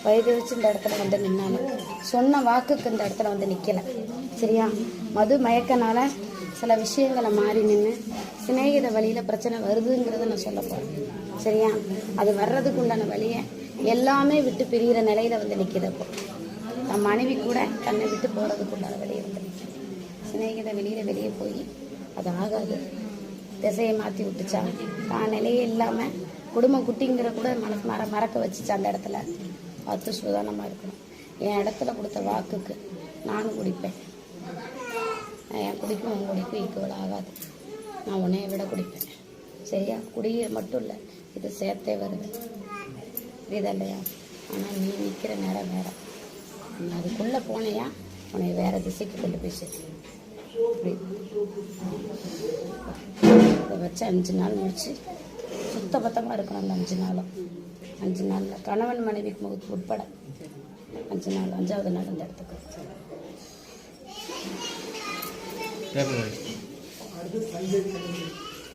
வயது வச்சு இந்த இடத்துல வந்து நின்னாலும் சொன்ன வாக்குக்கு இந்த இடத்துல வந்து நிற்கலை. சரியா? மது மயக்கனால சில விஷயங்களை மாறி நின்று சிநேகித வழியில் பிரச்சனை வருதுங்கிறத நான் சொல்ல போகிறேன். சரியா? அது வர்றதுக்கு உண்டான வழியை எல்லாமே விட்டு பிரிகிற நிலையில் வந்து நிற்கிறப்போ தன் மனைவி கூட தன்னை விட்டு போகிறதுக்கு உண்டான வழியை வந்து நிற்கும். சிநேகித வெளியே போய் அது ஆகாது, திசையை மாற்றி விட்டுச்சா, தான் நிலையே இல்லாமல் குடும்பம் குட்டிங்கிற கூட மனசு மறக்க வச்சுச்சா. அந்த இடத்துல பார்த்து சுதானமாக இருக்கணும். என் இடத்துல கொடுத்த வாக்குக்கு நானும் குடிப்பேன். என் குடிக்கும் உன் குடிக்கும் ஈக்குவல் ஆகாது. நான் உன்னைய விட குடிப்பேன். சரியா? குடிய மட்டும் இல்லை, இது சேர்த்தே வருது. புரியுதா இல்லையா? ஆனால் நீ நிற்கிற நேரம் வேற. நீ அதுக்குள்ளே போனையா உன்னை வேற திசைக்கு கொண்டு போய் சேர்த்து. இதை வச்சு 5 நாள் முடிச்சு சுத்தபத்தமாக இருக்கணும். அந்த 5 நாளும் 5 நாளில் கணவன் மனைவிக்கு முகத்து உட்பட 5 நாள், 5வது நாள் இந்த இடத்துக்கு